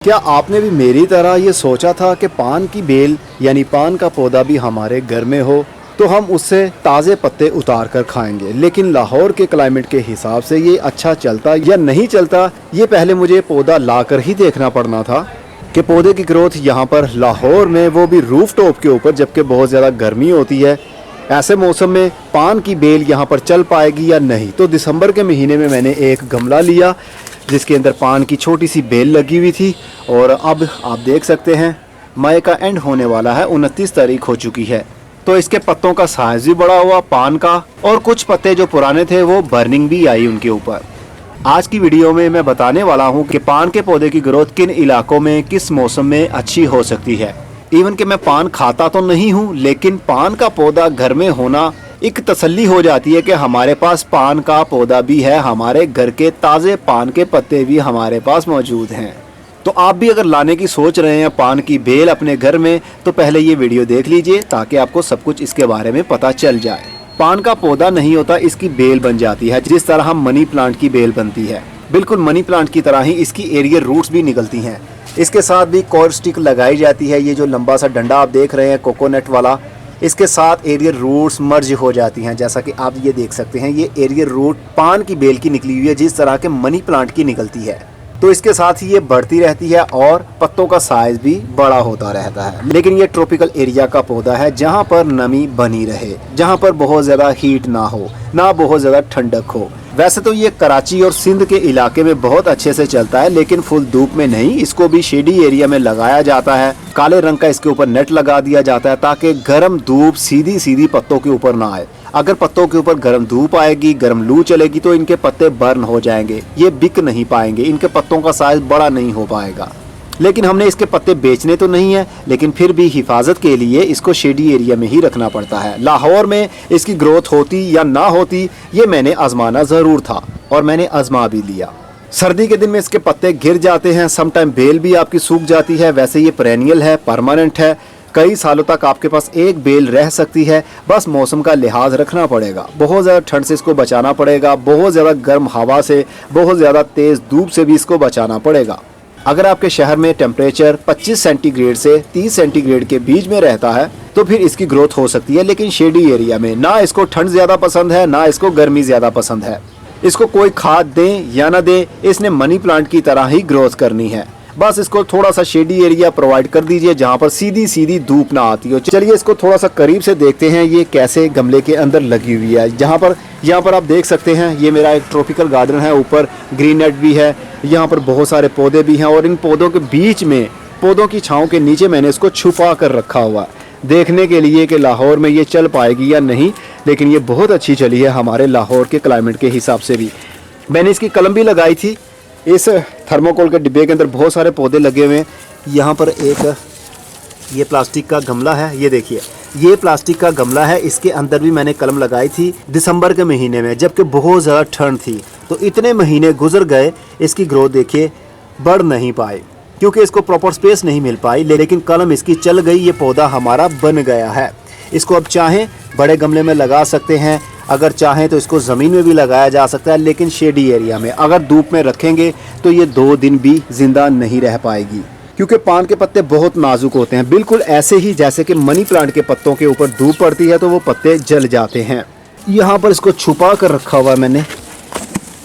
क्या आपने भी मेरी तरह ये सोचा था कि पान की बेल यानी पान का पौधा भी हमारे घर में हो तो हम उससे ताज़े पत्ते उतार कर खाएंगे, लेकिन लाहौर के क्लाइमेट के हिसाब से ये अच्छा चलता या नहीं चलता, ये पहले मुझे पौधा लाकर ही देखना पड़ना था कि पौधे की ग्रोथ यहाँ पर लाहौर में, वो भी रूफ टॉप के ऊपर, जबकि बहुत ज़्यादा गर्मी होती है, ऐसे मौसम में पान की बेल यहाँ पर चल पाएगी या नहीं। तो दिसंबर के महीने में मैंने एक गमला लिया जिसके अंदर पान की छोटी सी बेल लगी हुई थी, और अब आप देख सकते हैं मई का एंड होने वाला है, 29 तारीख हो चुकी है। तो इसके पत्तों का साइज भी बड़ा हुआ पान का, और कुछ पत्ते जो पुराने थे वो बर्निंग भी आई उनके ऊपर। आज की वीडियो में मैं बताने वाला हूँ कि पान के पौधे की ग्रोथ किन इलाकों में किस मौसम में अच्छी हो सकती है। इवन कि मैं पान खाता तो नहीं हूँ, लेकिन पान का पौधा घर में होना एक तसल्ली हो जाती है कि हमारे पास पान का पौधा भी है, हमारे घर के ताज़े पान के पत्ते भी हमारे पास मौजूद हैं। तो आप भी अगर लाने की सोच रहे हैं पान की बेल अपने घर में, तो पहले ये वीडियो देख लीजिए ताकि आपको सब कुछ इसके बारे में पता चल जाए। पान का पौधा नहीं होता, इसकी बेल बन जाती है, जिस तरह मनी प्लांट की बेल बनती है। बिल्कुल मनी प्लांट की तरह ही इसकी एरियल रूट्स भी निकलती हैं। इसके साथ भी कॉर्ड स्टिक लगाई जाती है। ये जो लंबा सा डंडा आप देख रहे हैं कोकोनट वाला, इसके साथ एरियल रूट्स मर्ज हो जाती हैं। जैसा कि आप ये देख सकते हैं, ये एरियल रूट पान की बेल की निकली हुई है, जिस तरह के मनी प्लांट की निकलती है। तो इसके साथ ही ये बढ़ती रहती है और पत्तों का साइज भी बड़ा होता रहता है। लेकिन ये ट्रॉपिकल एरिया का पौधा है, जहाँ पर नमी बनी रहे, जहाँ पर बहुत ज़्यादा हीट ना हो, ना बहुत ज़्यादा ठंडक हो। वैसे तो ये कराची और सिंध के इलाके में बहुत अच्छे से चलता है, लेकिन फुल धूप में नहीं। इसको भी शेडी एरिया में लगाया जाता है। काले रंग का इसके ऊपर नेट लगा दिया जाता है ताकि गर्म धूप सीधी सीधी पत्तों के ऊपर ना आए। अगर पत्तों के ऊपर गर्म धूप आएगी, गर्म लू चलेगी, तो इनके पत्ते बर्न हो जाएंगे, ये बिक नहीं पाएंगे, इनके पत्तों का साइज बड़ा नहीं हो पाएगा। लेकिन हमने इसके पत्ते बेचने तो नहीं है, लेकिन फिर भी हिफाजत के लिए इसको शेडी एरिया में ही रखना पड़ता है। लाहौर में इसकी ग्रोथ होती या ना होती, ये मैंने आजमाना ज़रूर था, और मैंने आजमा भी लिया। सर्दी के दिन में इसके पत्ते गिर जाते हैं, समटाइम बेल भी आपकी सूख जाती है। वैसे ये पेरेनियल है, परमानेंट है, कई सालों तक आपके पास एक बेल रह सकती है। बस मौसम का लिहाज रखना पड़ेगा, बहुत ज़्यादा ठंड से इसको बचाना पड़ेगा, बहुत ज़्यादा गर्म हवा से, बहुत ज़्यादा तेज़ धूप से भी इसको बचाना पड़ेगा। अगर आपके शहर में टेम्परेचर 25 सेंटीग्रेड से 30 सेंटीग्रेड के बीच में रहता है तो फिर इसकी ग्रोथ हो सकती है। लेकिन शेडी एरिया में ना इसको ठंड ज़्यादा पसंद है, ना इसको गर्मी ज़्यादा पसंद है। इसको कोई खाद दें या ना दें, इसने मनी प्लांट की तरह ही ग्रोथ करनी है। बस इसको थोड़ा सा शेडी एरिया प्रोवाइड कर दीजिए जहाँ पर सीधी सीधी धूप ना आती हो। चलिए इसको थोड़ा सा करीब से देखते हैं ये कैसे गमले के अंदर लगी हुई है। यहाँ पर आप देख सकते हैं, ये मेरा एक ट्रॉपिकल गार्डन है, ऊपर ग्रीन नेट भी है, यहाँ पर बहुत सारे पौधे भी हैं, और इन पौधों के बीच में, पौधों की छांव के नीचे मैंने इसको छुपा कर रखा हुआ है, देखने के लिए कि लाहौर में ये चल पाएगी या नहीं। लेकिन ये बहुत अच्छी चली है हमारे लाहौर के क्लाइमेट के हिसाब से भी। मैंने इसकी कलम भी लगाई थी। इस थर्मोकोल के डिब्बे के अंदर बहुत सारे पौधे लगे हुए हैं। यहाँ पर एक ये प्लास्टिक का गमला है, ये देखिए, ये प्लास्टिक का गमला है, इसके अंदर भी मैंने कलम लगाई थी दिसंबर के महीने में, जबकि बहुत ज़्यादा ठंड थी। तो इतने महीने गुजर गए, इसकी ग्रोथ देखिए बढ़ नहीं पाई क्योंकि इसको प्रॉपर स्पेस नहीं मिल पाई। लेकिन कलम इसकी चल गई, ये पौधा हमारा बन गया है। इसको अब चाहें बड़े गमले में लगा सकते हैं, अगर चाहें तो इसको ज़मीन में भी लगाया जा सकता है, लेकिन शेडी एरिया में। अगर धूप में रखेंगे तो ये 2 दिन भी ज़िंदा नहीं रह पाएगी, क्योंकि पान के पत्ते बहुत नाजुक होते हैं, बिल्कुल ऐसे ही जैसे कि मनी प्लांट के पत्तों के ऊपर धूप पड़ती है तो वो पत्ते जल जाते हैं। यहाँ पर इसको छुपा कर रखा हुआ है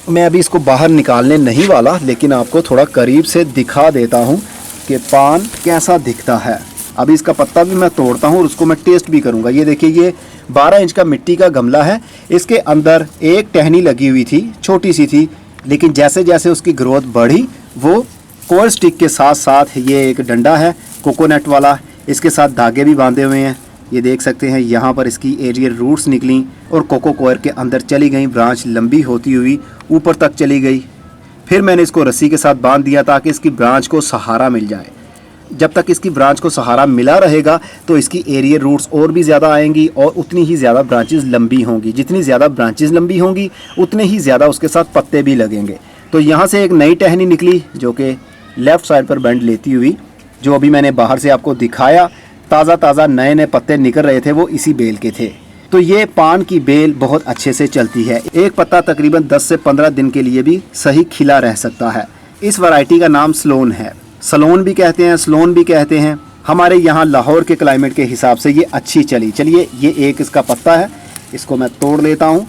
मैं अभी इसको बाहर निकालने नहीं वाला, लेकिन आपको थोड़ा करीब से दिखा देता हूँ कि पान कैसा दिखता है। अभी इसका पत्ता भी मैं तोड़ता हूँ और उसको मैं टेस्ट भी करूँगा। ये देखिए, ये 12 इंच का मिट्टी का गमला है, इसके अंदर एक टहनी लगी हुई थी, छोटी सी थी, लेकिन जैसे जैसे उसकी ग्रोथ बढ़ी, वो कोर स्टिक के साथ साथ ये एक डंडा है कोकोनट वाला, इसके साथ धागे भी बांधे हुए हैं। ये देख सकते हैं, यहाँ पर इसकी एरियल रूट्स निकली और कोको कोयर के अंदर चली गई, ब्रांच लंबी होती हुई ऊपर तक चली गई। फिर मैंने इसको रस्सी के साथ बांध दिया ताकि इसकी ब्रांच को सहारा मिल जाए। जब तक इसकी ब्रांच को सहारा मिला रहेगा तो इसकी एरियल रूट्स और भी ज़्यादा आएंगी और उतनी ही ज़्यादा ब्रांचेस लंबी होंगी। जितनी ज़्यादा ब्रांचेस लंबी होंगी उतने ही ज़्यादा उसके साथ पत्ते भी लगेंगे। तो यहाँ से एक नई टहनी निकली जो कि लेफ़्ट साइड पर बेंड लेती हुई, जो अभी मैंने बाहर से आपको दिखाया, ताज़ा नए नए पत्ते निकल रहे थे, वो इसी बेल के थे। तो ये पान की बेल बहुत अच्छे से चलती है। एक पत्ता तकरीबन 10 से 15 दिन के लिए भी सही खिला रह सकता है। इस वैरायटी का नाम स्लोन है। सलोन भी कहते हैं, स्लोन भी कहते हैं। हमारे यहाँ लाहौर के क्लाइमेट के हिसाब से ये अच्छी चली। चलिए ये एक इसका पत्ता है, इसको मैं तोड़ लेता हूँ।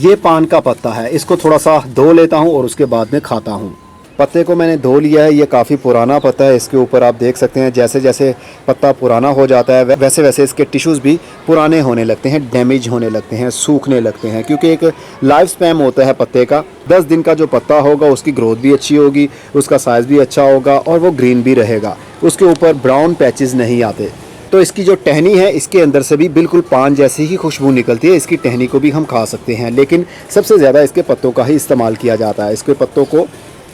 ये पान का पत्ता है, इसको थोड़ा सा धो लेता हूँ और उसके बाद में खाता हूँ। पत्ते को मैंने धो लिया है, ये काफ़ी पुराना पत्ता है। इसके ऊपर आप देख सकते हैं जैसे जैसे पत्ता पुराना हो जाता है वैसे वैसे इसके टिश्यूज़ भी पुराने होने लगते हैं, डैमेज होने लगते हैं, सूखने लगते हैं। क्योंकि एक लाइफ स्पैन होता है पत्ते का, 10 दिन का जो पत्ता होगा उसकी ग्रोथ भी अच्छी होगी, उसका साइज़ भी अच्छा होगा और वो ग्रीन भी रहेगा, उसके ऊपर ब्राउन पैचेस नहीं आते। तो इसकी जो टहनी है इसके अंदर से भी बिल्कुल पान जैसी ही खुशबू निकलती है। इसकी टहनी को भी हम खा सकते हैं, लेकिन सबसे ज़्यादा इसके पत्तों का ही इस्तेमाल किया जाता है। इसके पत्तों को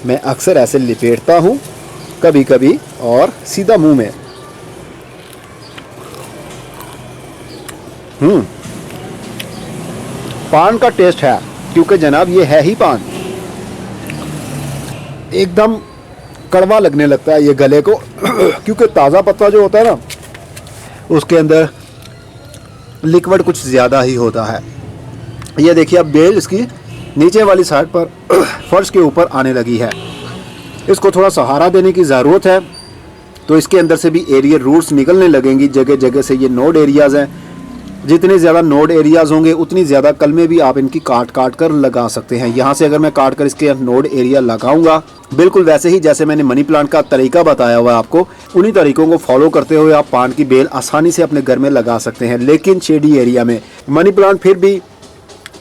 मैं अक्सर ऐसे लिपेटता हूँ कभी कभी और सीधा मुंह में। पान का टेस्ट है, क्योंकि जनाब ये है ही पान। एकदम कड़वा लगने लगता है ये गले को क्योंकि ताज़ा पत्ता जो होता है ना उसके अंदर लिक्विड कुछ ज़्यादा ही होता है। ये देखिए अब बेल इसकी नीचे वाली साइड पर फर्श के ऊपर आने लगी है। इसको थोड़ा सहारा देने की ज़रूरत है, तो इसके अंदर से भी एरियल रूट्स निकलने लगेंगी जगह जगह से। ये नोड एरियाज़ हैं, जितने ज़्यादा नोड एरियाज़ होंगे उतनी ज़्यादा कलमें भी आप इनकी काट काट कर लगा सकते हैं। यहाँ से अगर मैं काट कर इसके नोड एरिया लगाऊंगा बिल्कुल वैसे ही जैसे मैंने मनी प्लांट का तरीका बताया हुआ है आपको, उन्हीं तरीकों को फॉलो करते हुए आप पान की बेल आसानी से अपने घर में लगा सकते हैं। लेकिन शेडी एरिया में मनी प्लांट फिर भी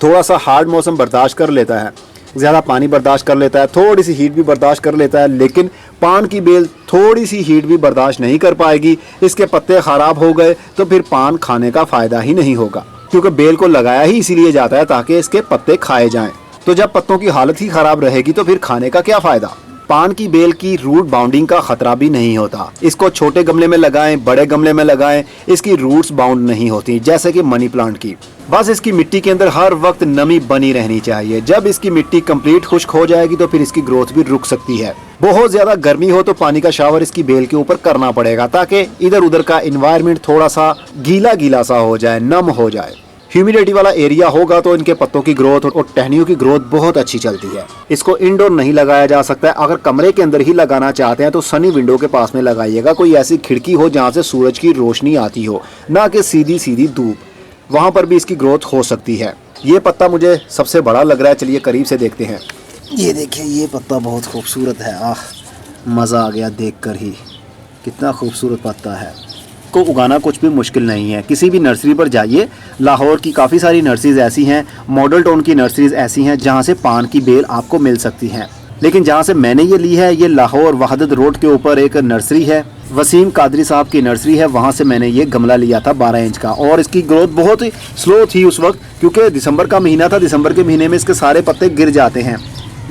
थोड़ा सा हार्ड मौसम बर्दाश्त कर लेता है, ज़्यादा पानी बर्दाश्त कर लेता है, थोड़ी सी हीट भी बर्दाश्त कर लेता है। लेकिन पान की बेल थोड़ी सी हीट भी बर्दाश्त नहीं कर पाएगी। इसके पत्ते ख़राब हो गए तो फिर पान खाने का फ़ायदा ही नहीं होगा, क्योंकि बेल को लगाया ही इसीलिए जाता है ताकि इसके पत्ते खाए जाएं। तो जब पत्तों की हालत ही ख़राब रहेगी तो फिर खाने का क्या फ़ायदा। पान की बेल की रूट बाउंडिंग का खतरा भी नहीं होता। इसको छोटे गमले में लगाएं, बड़े गमले में लगाएं, इसकी रूट्स बाउंड नहीं होती जैसे कि मनी प्लांट की। बस इसकी मिट्टी के अंदर हर वक्त नमी बनी रहनी चाहिए। जब इसकी मिट्टी कंप्लीट खुश्क हो जाएगी तो फिर इसकी ग्रोथ भी रुक सकती है। बहुत ज्यादा गर्मी हो तो पानी का शावर इसकी बेल के ऊपर करना पड़ेगा ताकि इधर उधर का इन्वायरमेंट थोड़ा सा गीला गीला सा हो जाए, नम हो जाए। ह्यूमिडिटी वाला एरिया होगा तो इनके पत्तों की ग्रोथ और टहनियों की ग्रोथ बहुत अच्छी चलती है। इसको इंडोर नहीं लगाया जा सकता है। अगर कमरे के अंदर ही लगाना चाहते हैं तो सनी विंडो के पास में लगाइएगा। कोई ऐसी खिड़की हो जहाँ से सूरज की रोशनी आती हो, ना कि सीधी सीधी धूप, वहाँ पर भी इसकी ग्रोथ हो सकती है। ये पत्ता मुझे सबसे बड़ा लग रहा है, चलिए करीब से देखते हैं। ये देखिए ये पत्ता बहुत खूबसूरत है। आह, मज़ा आ गया देखकर ही, कितना खूबसूरत पत्ता है। को उगाना कुछ भी मुश्किल नहीं है। किसी भी नर्सरी पर जाइए, लाहौर की काफ़ी सारी नर्सरीज़ ऐसी हैं, मॉडल टाउन की नर्सरीज़ ऐसी हैं जहाँ से पान की बेल आपको मिल सकती हैं। लेकिन जहाँ से मैंने ये ली है, ये लाहौर वहादत रोड के ऊपर एक नर्सरी है, वसीम कादरी साहब की नर्सरी है। वहाँ से मैंने ये गमला लिया था 12 इंच का, और इसकी ग्रोथ बहुत ही स्लो थी उस वक्त, क्योंकि दिसंबर का महीना था। दिसंबर के महीने में इसके सारे पत्ते गिर जाते हैं।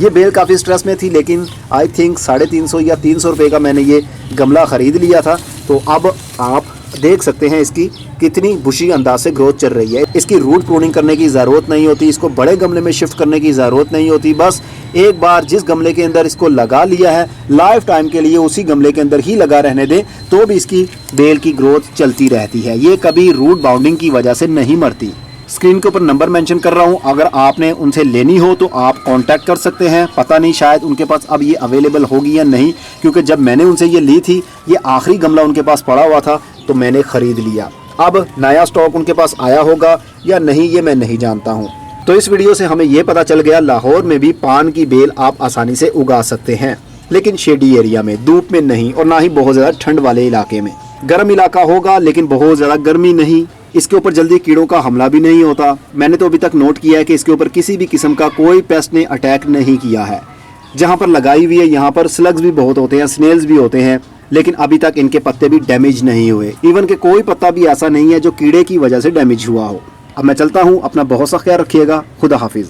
ये बेल काफ़ी स्ट्रेस में थी, लेकिन आई थिंक 350 या 300 रुपये का मैंने ये गमला ख़रीद लिया था। तो अब आप देख सकते हैं इसकी कितनी बुशी अंदाज से ग्रोथ चल रही है। इसकी रूट प्रूनिंग करने की ज़रूरत नहीं होती, इसको बड़े गमले में शिफ्ट करने की ज़रूरत नहीं होती। बस एक बार जिस गमले के अंदर इसको लगा लिया है, लाइफ टाइम के लिए उसी गमले के अंदर ही लगा रहने दें, तो भी इसकी बेल की ग्रोथ चलती रहती है। ये कभी रूट बाउंडिंग की वजह से नहीं मरती। स्क्रीन के ऊपर नंबर मेंशन कर रहा हूँ, अगर आपने उनसे लेनी हो तो आप कांटेक्ट कर सकते हैं। पता नहीं शायद उनके पास अब ये अवेलेबल होगी या नहीं, क्योंकि जब मैंने उनसे ये ली थी ये आखिरी गमला उनके पास पड़ा हुआ था तो मैंने ख़रीद लिया। अब नया स्टॉक उनके पास आया होगा या नहीं ये मैं नहीं जानता हूँ। तो इस वीडियो से हमें ये पता चल गया लाहौर में भी पान की बेल आप आसानी से उगा सकते हैं, लेकिन शेडी एरिया में, धूप में नहीं, और ना ही बहुत ज़्यादा ठंड वाले इलाके में। गर्म इलाका होगा लेकिन बहुत ज़्यादा गर्मी नहीं। इसके ऊपर जल्दी कीड़ों का हमला भी नहीं होता। मैंने तो अभी तक नोट किया है कि इसके ऊपर किसी भी किस्म का कोई पेस्ट ने अटैक नहीं किया है। जहाँ पर लगाई हुई है यहाँ पर स्लग्स भी बहुत होते हैं, स्नेल्स भी होते हैं, लेकिन अभी तक इनके पत्ते भी डैमेज नहीं हुए। इवन के कोई पत्ता भी ऐसा नहीं है जो कीड़े की वजह से डैमेज हुआ हो। अब मैं चलता हूँ, अपना बहुत सा ख्याल रखिएगा। खुदा हाफिज़।